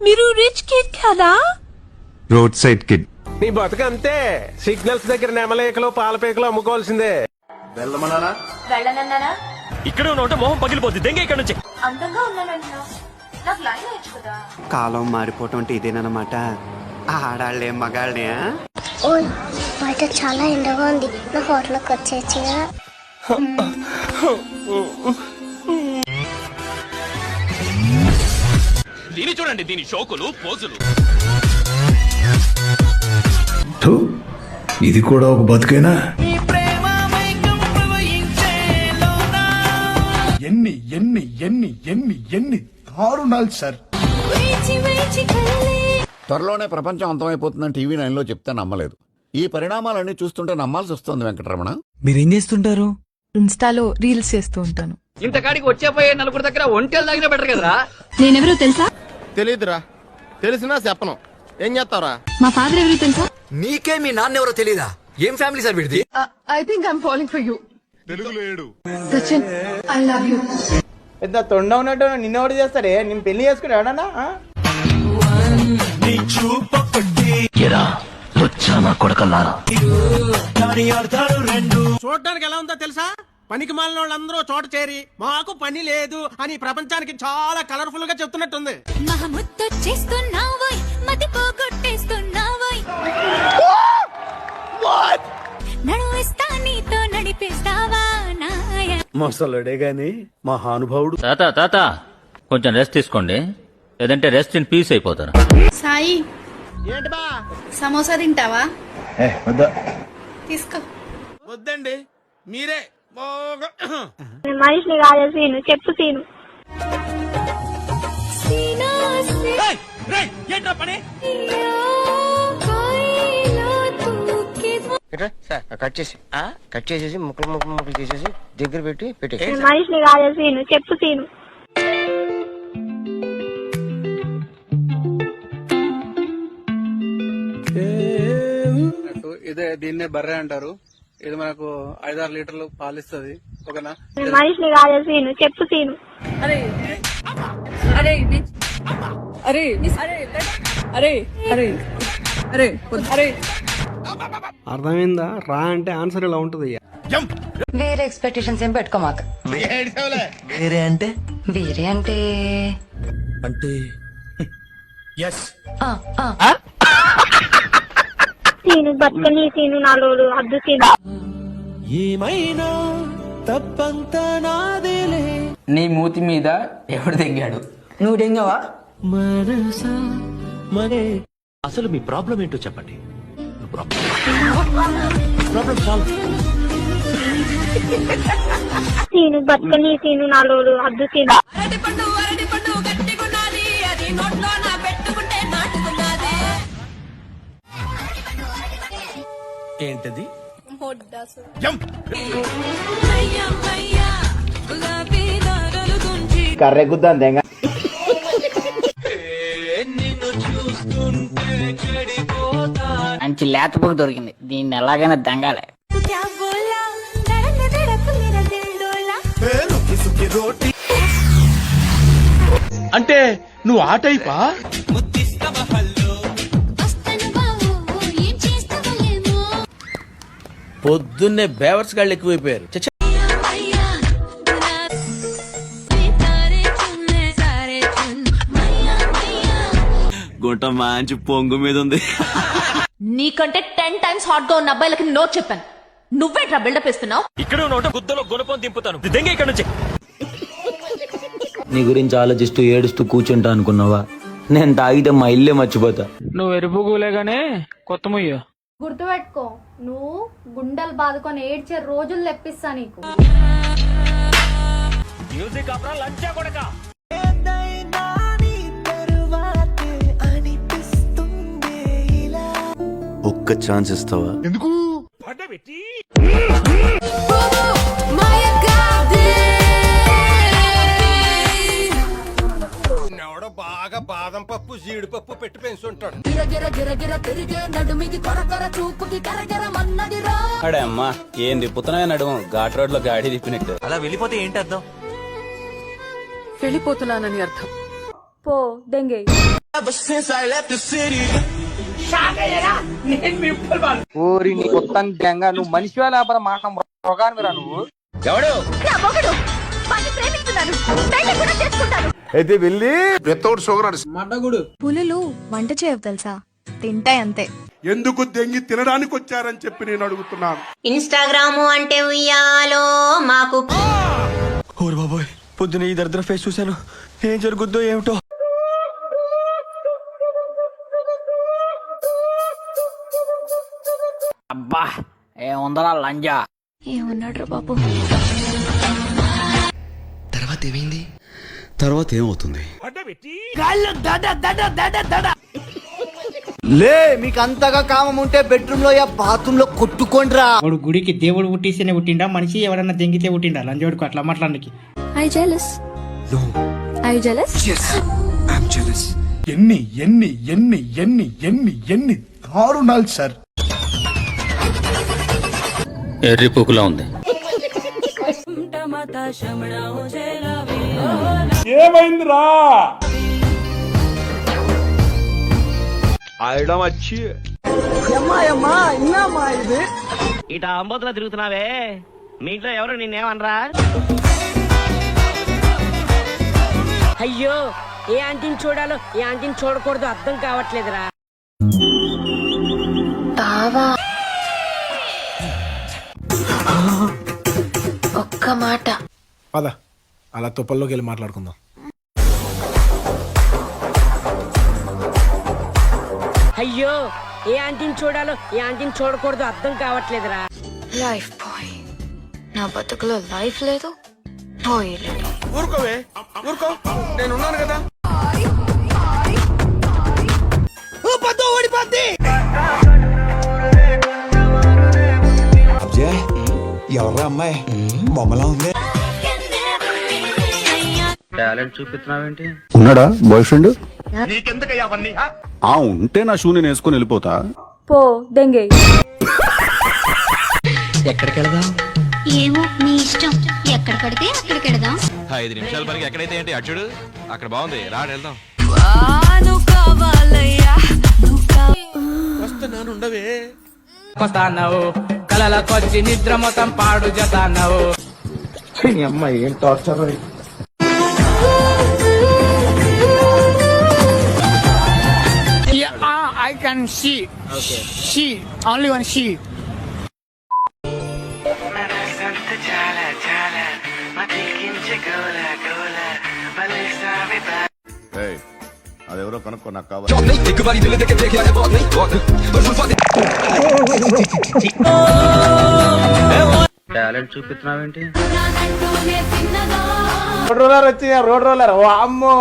మీరు rich kid కదా? Road side kid. నీ బతుకంతే. సిగ్నల్స్ దగ్గర నెమలేకలు పాలపేకలు అమ్ముకోవాల్సిందే. వెళ్ళనన్నానా? ఇక్కడ ఉన్న మొహం పగిలిపోద్ది. దెంగ ఇక్కడ నుంచి. అందంగా ఉన్నానంటున్నా. నాకు లైన్ వచ్చు కదా. కాలం మారిపోవటం అంటే ఇదేనమాట. ఆడాళ్ళే మగాళ్ళే. ఓయ్ బయట చాలా ఎండగా ఉంది, నా హోటల్కి వచ్చేయచ్చు కదా. దీని చూడండి, దీని షోకులు పోజులు. ఇది కూడా ఒక బతుకేనా? ఎన్ని ఎన్ని ఎన్ని ఎన్ని ఎన్ని దారుణాలు సార్. త్వరలోనే ప్రపంచం అంతమైపోతుందని టీవీ 9 లో చెప్తే నమ్మలేదు. ఈ పరిణామాలన్నీ చూస్తుంటే నమ్మాల్సి వస్తుంది. వెంకటరమణ, మీరేం చేస్తుంటారు? ఇన్స్టాలో రీల్స్ చేస్తూ ఉంటాను. ఇంతకాడికి వచ్చేపోయే నలుగురు దగ్గర ఒంటెలు తాగిన బెటర్ కదరా. నేనెవరో తెలుసా? తెలీదురా. తెలిసినా చెప్పను. ఏం చేస్తావురా? మా ఫాదర్ ఎవరో తెలుసా? నీకే మీ నాన్న ఎవరో తెలీదా? ఏం ఫ్యామిలీ సార్ వీడిది? I think I'm following for you. తెలుగులో ఏడు. Sachin, I love you. పెద్ద తొండ ఉన్నట్టు నిన్నోడు చేస్తాడే. నేను పెళ్లి చేసుకున్నాడనా? చూడటానికి ఎలా ఉందో తెలుసా? పనికి మాలిన వాళ్ళందరూ చోట చేరి మాకు పని లేదు అని ప్రపంచానికి చాలా కలర్ఫుల్ గా చెప్తున్నట్టుంది. మొసలుడే గాని మహానుభావుడు. తాత కొంచెం రెస్ట్ తీసుకోండి, లేదంటే రెస్ట్ ఇన్ పీస్ అయిపోతారు. సాయి, ఏంటి బా? సమోసా తింటావా? తీసుకో. వద్దండి, మీరే మనిషిని కాదు సీను, చెప్పు సీను. కట్ చేసేసి ముక్కలు చేసేసి దగ్గర పెట్టి మనిషిని కాదు సీను, చెప్పు సీను. ఇదే దీన్నే బర్రె అంటారు. ఇది మనకు 5-6 లీటర్లు పాలిస్తుంది. ఓకేనా? మనిషిని కాదు సీను, చెప్పు సీను. అరే అరే అరే అరే అరే అరే అరే అర్థమైందా? రా అంటే ఆన్సర్ ఇలా ఉంటది. వేరే ఎక్స్పెక్టేషన్స్ ఏం పెట్టుకోమాక. వేరే అంటే? వేరే అంటే అంటే సీను బతుకని సీను నాలోడు అద్దు సీను. ఏమైనా తప్పంతా నాదేలే. నీ మూతి మీద ఎవడు తెంగాడు? నువ్వు డెంగవా? అసలు మీ ప్రాబ్లం ఏంటో చెప్పండి. సీను బతుకని సీను నాలోడు అద్దు సీను. ఏంటది? కర్రె గుద్దాం తెంగ. మంచి లేతపోకు దొరికింది. దీన్ని ఎలాగైనా దంగాలి. అంటే నువ్వు ఆ టైపా? పొద్దున్నే బేవర్స్ గాళ్ళు ఎక్కువైపోయారు. గుంట మంచి పొంగు మీద ఉంది. నీకంటే 10 times హాట్ గా ఉన్న అబ్బాయిలకి నో చెప్పాను. నువ్వేట్రా బిల్డప్ ఇస్తున్నావు? ఇక్కడ ఉన్న గుద్దలో గుణపం దింపుతాను. దెంగ ఇక్కడ నుంచి. నీ గురించి ఆలోచిస్తూ ఏడుస్తూ కూర్చుంటా అనుకున్నావా? నేను తాగితే మా ఇల్లే మర్చిపోతా. నువ్వు ఎరుపుగులేగానే కొత్త ముయ్య. గుర్తుపెట్టుకో, నువ్వు గుండెలు బాదుకొని ఏడ్చే రోజులు తెప్పిస్తా నీకు. మ్యూజిక్ అప్రా లంచా కొడక. ఒక్క ఛాన్స్ ఇస్తావా? ఎందుకు పెట్టి ఎవడో బాగా బాదం పప్పు జీడిపప్పు పెట్టి పెంచుంటాడు. అడే అమ్మా, ఏం తిప్పుతున్నాయి నడుము? ఘాట్ రోడ్ లో గాడి తిప్పినట్టు. అలా వెళ్ళిపోతే ఏంటి అర్థం? వెళ్ళిపోతున్నానని అర్థం. పో దెంగే. ఊరి నీ కొత్త దెంగ నువ్వు మనిషి లేకపోతే మాట మృగానివిరా నువ్వు. అయితే వెళ్ళి పులులు వంట చేయవు తెలుసా, తింటాయి అంతే. ఎందుకు దెంగి తినడానికి వచ్చారని చెప్పి నేను అడుగుతున్నాను. ఇన్స్టాగ్రామ్ అంటే ఉయ్యాలో మాకు ఓరు బాబోయ్, పొద్దున ఈ దరిద్ర ఫేస్ చూశాను. ఏం జరుగుద్దో ఏమిటో. అబ్బా ఏముందరా లంజా. ఏమన్నాడు రా బాబు? తర్వాత ఏమవుతుంది? లే, మీకు అంతగా కామం ఉంటే బెడ్రూమ్ లో బాత్రూమ్ లో కొట్టుకోండిరా. వాడు గుడికి దేవుడు పుట్టిస్తేనే పుట్టిండా, మనిషి ఎవరన్నా దెంగితే పుట్టిండా? లంజోడుకు అట్లా మాట్లాడడానికి. I jealous. I jealous. ఎన్ని ఎన్ని ఎన్ని ఎన్ని ఎన్ని ఎన్ని దారుణాలు సార్. ఎర్రి పుకులా ఉంది. ఏమైందిరా? ఇట అంబోతులా తిరుగుతున్నావే, మీ ఇంట్లో ఎవరు నిన్నేమనరా? అయ్యో, ఏ ఆంటీని చూడాలో ఏ ఆంటీని చూడకూడదు అర్థం కావట్లేదురా. ఒక్క మాట. పద, అలా తుప్పల్లోకి వెళ్ళి మాట్లాడుకుందాం. అయ్యో, ఏ ఆంటీని చూడాలో ఏ ఆంటీని చూడకూడదు అర్థం కావట్లేదురా. లైఫ్ బాయ్, నా బతుకులో లైఫ్ లేదు, బాయ్ లేదు. ఊరుకోవే, ఊరుకో, నేనున్నాను కదా. ఎవరా అమ్మాయి బొమ్మలా ఉంది? టాలెంట్ చూపిస్తున్నావేంటి? ఉన్నాడా బాయ్ ఫ్రెండ్? ఉంటే నా షూ నేను వేసుకొని వెళ్ళిపోతా. పో దెంగే. ఎక్కడికి వెళదాం? ఏమో మీ ఇష్టం, ఎక్కడ పడితే అక్కడికి వెళదాం. 5 నిమిషాల వరకు ఎక్కడైతే ఏంటి అచ్చుడు అక్కడ బాగుంది, రాడు వెళ్దాం. వస్తున్నాను, ఉండవే. కొస్తాన్నావు కలలకొచ్చి నిద్ర మొత్తం పాడు చేస్తాన్నావు. అమ్మాయి ఏం torture. I can see. Okay. She. Only one she. అదెవరో కనుక్కో, నాకు కావాలి. టాలెంట్ చూపిస్తున్నావేంటి? రోడ్ రోలర్ వచ్చి రోడ్ రోలర్, ఓ అమ్మో.